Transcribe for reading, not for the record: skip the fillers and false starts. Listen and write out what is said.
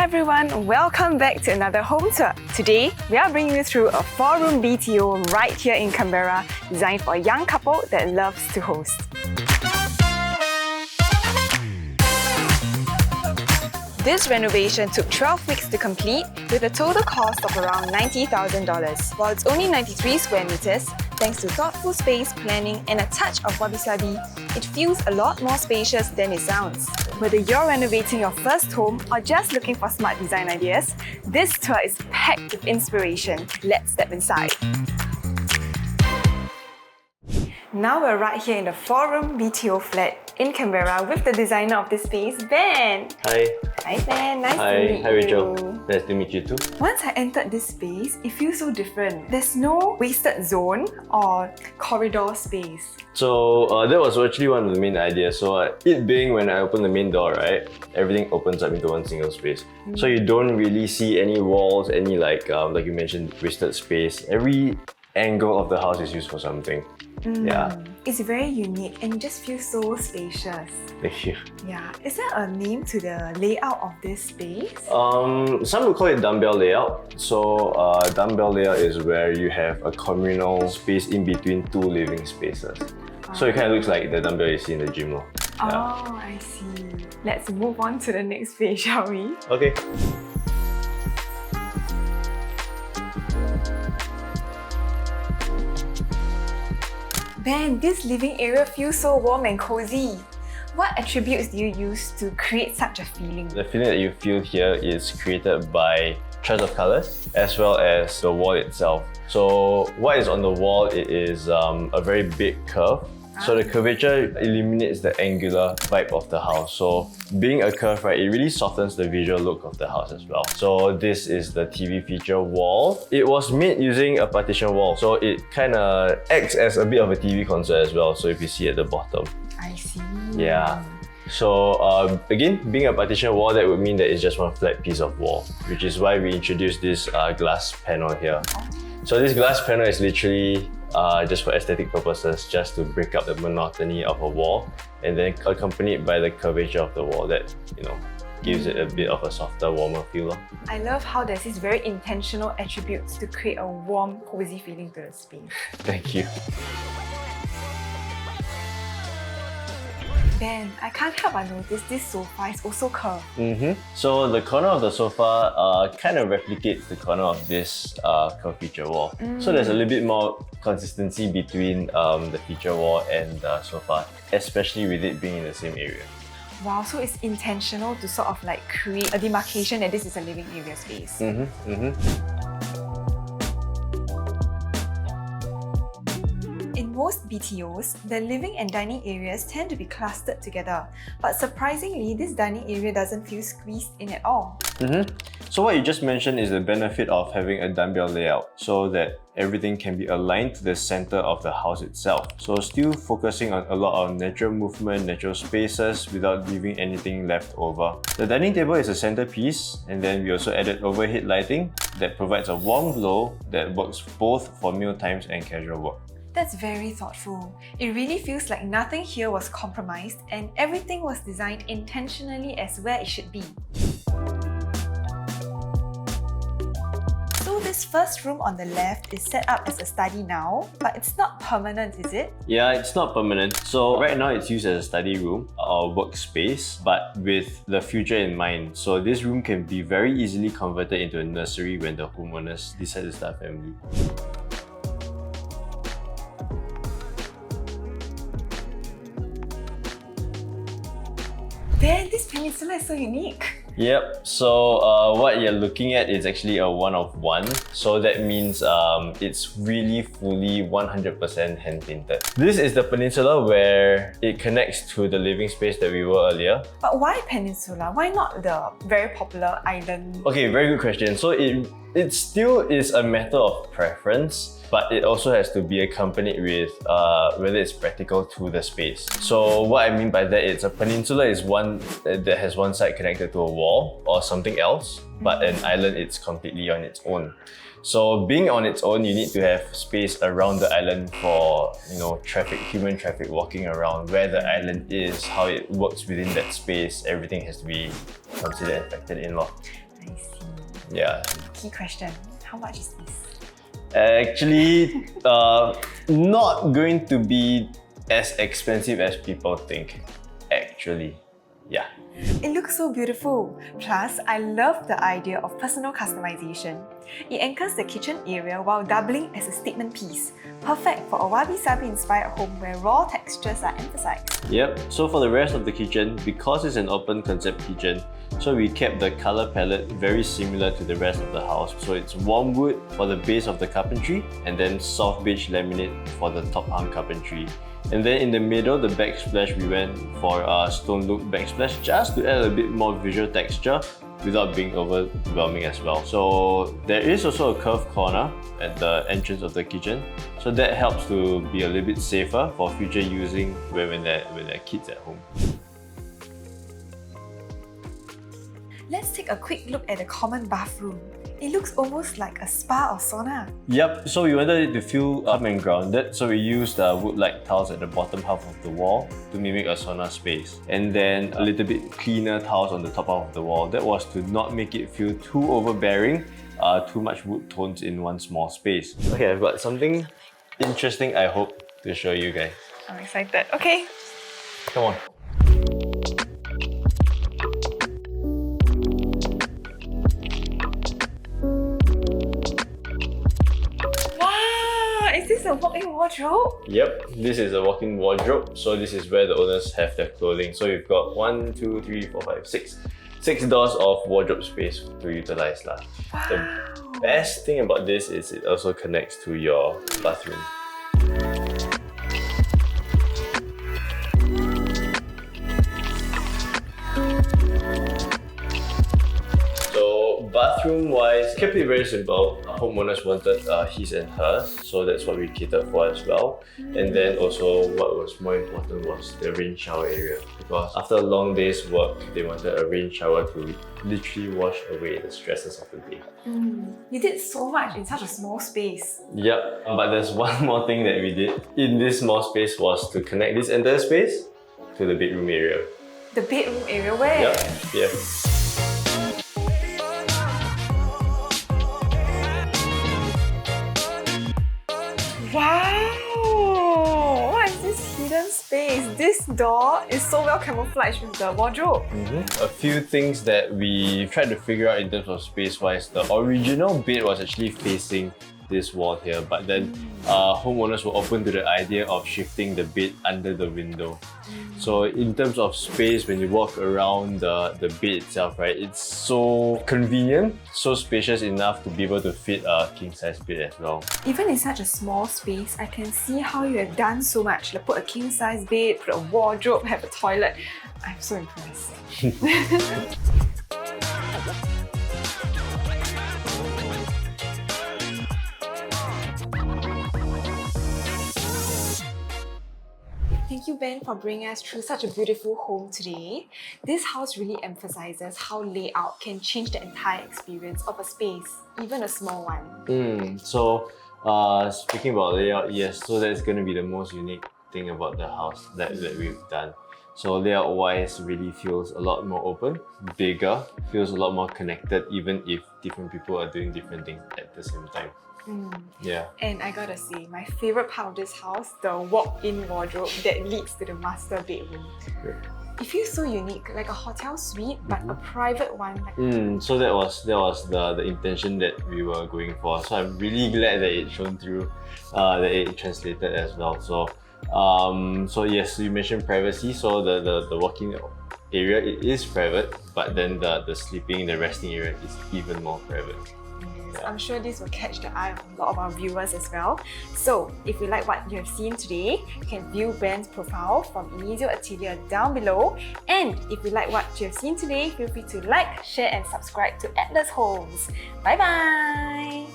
everyone, welcome back to another home tour. Today, we are bringing you through a 4-room BTO right here in Canberra, designed for a young couple that loves to host. This renovation took 12 weeks to complete with a total cost of around $90,000. While it's only 93 square meters, thanks to thoughtful space planning and a touch of Wabi-Sabi, it feels a lot more spacious than it sounds. Whether you're renovating your first home or just looking for smart design ideas, this tour is packed with inspiration. Let's step inside. Now we're right here in the 4-room BTO flat in Canberra with the designer of this space, Ben. Hi. Hi Ben, nice to meet you. Hi Rachel. Nice to meet you too. Once I entered this space, it feels so different. There's no wasted zone or corridor space. So that was actually one of the main ideas. So it being when I open the main door, right, everything opens up into one single space. So you don't really see any walls, any like you mentioned, wasted space. Every angle of the house is used for something. Yeah. It's very unique and it just feels so spacious. Thank you. Yeah. Is there a name to the layout of this space? Some would call it dumbbell layout. So dumbbell layout is where you have a communal space in between two living spaces. So it kind of looks like the dumbbell you see in the gym. Yeah. Oh, I see. Let's move on to the next space, shall we? Okay. Ben, this living area feels so warm and cozy. What attributes do you use to create such a feeling? The feeling that you feel here is created by choice of colors as well as the wall itself. So what is on the wall, it is a very big curve. So the curvature eliminates the angular vibe of the house. So being a curve, right, it really softens the visual look of the house as well. So this is the TV feature wall. It was made using a partition wall. So it kind of acts as a bit of a TV console as well. So if you see at the bottom. I see. Yeah. So again, being a partition wall, that would mean that it's just one flat piece of wall, which is why we introduced this glass panel here. So this glass panel is literally just for aesthetic purposes, just to break up the monotony of a wall, and then accompanied by the curvature of the wall that, you know, gives it a bit of a softer, warmer feel. I love how there's these very intentional attributes to create a warm, cozy feeling to the space. Thank you. Ben, I can't help but notice this sofa is also curved. So the corner of the sofa kind of replicates the corner of this curved feature wall. So there's a little bit more consistency between the feature wall and the sofa, especially with it being in the same area. Wow, so it's intentional to sort of like create a demarcation that this is a living area space. In most BTOs, the living and dining areas tend to be clustered together, but surprisingly, this dining area doesn't feel squeezed in at all. So what you just mentioned is the benefit of having a dumbbell layout, so that everything can be aligned to the center of the house itself. So still focusing on a lot of natural movement, natural spaces without leaving anything left over. The dining table is a centerpiece, and then we also added overhead lighting that provides a warm glow that works both for meal times and casual work. That's very thoughtful. It really feels like nothing here was compromised and everything was designed intentionally as where it should be. So this first room on the left is set up as a study now, but it's not permanent, is it? Yeah, it's not permanent. So right now it's used as a study room or workspace, but with the future in mind. So this room can be very easily converted into a nursery when the homeowners decide to start a family. Ben, this Peninsula is so unique. Yep, so what you're looking at is actually a one-of-one. So that means it's really fully 100% hand-painted. This is the Peninsula where it connects to the living space that we were earlier. But why Peninsula? Why not the very popular island? Okay, very good question. So it still is a matter of preference, but it also has to be accompanied with whether it's practical to the space. So what I mean by that is a peninsula is one that has one side connected to a wall or something else, but an island, it's completely on its own. So being on its own, you need to have space around the island for, you know, human traffic walking around, where the island is, how it works within that space. Everything has to be considered and factored in. I I see. Yeah. Key question, how much is this? Actually, not going to be as expensive as people think. Actually, yeah. It looks so beautiful. Plus, I love the idea of personal customization. It anchors the kitchen area while doubling as a statement piece. Perfect for a Wabi-Sabi inspired home where raw textures are emphasized. Yep, so for the rest of the kitchen, because it's an open concept kitchen, so we kept the color palette very similar to the rest of the house. So it's warm wood for the base of the carpentry and then soft beige laminate for the top hung carpentry. And then in the middle, the backsplash, we went for a stone look backsplash just to add a bit more visual texture without being overwhelming as well. So there is also a curved corner at the entrance of the kitchen. So that helps to be a little bit safer for future using when there are kids at home. Let's take a quick look at the common bathroom. It looks almost like a spa or sauna. Yep, so we wanted it to feel calm and grounded, so we used wood-like tiles at the bottom half of the wall to mimic a sauna space. And then a little bit cleaner tiles on the top half of the wall. That was to not make it feel too overbearing, too much wood tones in one small space. Okay, I've got something interesting I hope to show you guys. I'm excited. Okay. Come on. Is this a walk-in wardrobe? Yep, this is a walk-in wardrobe. So this is where the owners have their clothing. So you've got 1, 2, 3, 4, 5, 6. 6 doors of wardrobe space to utilize. Wow. The best thing about this is it also connects to your bathroom. Bathroom wise, kept it very simple. Homeowners wanted his and hers, so that's what we catered for as well. And then also what was more important was the rain shower area, because after a long day's work, they wanted a rain shower to literally wash away the stresses of the day. You did so much in such a small space. Yep, but there's one more thing that we did in this small space was to connect this entire space to the bedroom area. The bedroom area where? Yep, yeah. Wow! What is this hidden space? This door is so well camouflaged with the wardrobe. A few things that we tried to figure out in terms of space-wise. The original bed was actually facing this wall here, but then homeowners were open to the idea of shifting the bed under the window. So in terms of space, when you walk around the bed itself, right, it's so convenient, so spacious enough to be able to fit a king-size bed as well. Even in such a small space, I can see how you have done so much. Like put a king-size bed, put a wardrobe, have a toilet. I'm so impressed. Thank you, Ben, for bringing us through such a beautiful home today. This house really emphasizes how layout can change the entire experience of a space, even a small one. So speaking about layout, yes, so that's going to be the most unique thing about the house that we've done. So layout-wise, really feels a lot more open, bigger, feels a lot more connected, even if different people are doing different things at the same time. Yeah. And I gotta say, my favorite part of this house, the walk-in wardrobe that leads to the master bedroom. Great. It feels so unique, like a hotel suite, but a private one. So that was the intention that we were going for. So I'm really glad that it shone through, that it translated as well. So so yes, you mentioned privacy. So the walk-in area, it is private, but then the sleeping, the resting area is even more private. I'm sure this will catch the eye of a lot of our viewers as well. So, if you like what you have seen today, you can view Ben's profile from Inizio Atelier down below. And if you like what you have seen today, feel free to like, share and subscribe to Atlas Homes. Bye bye!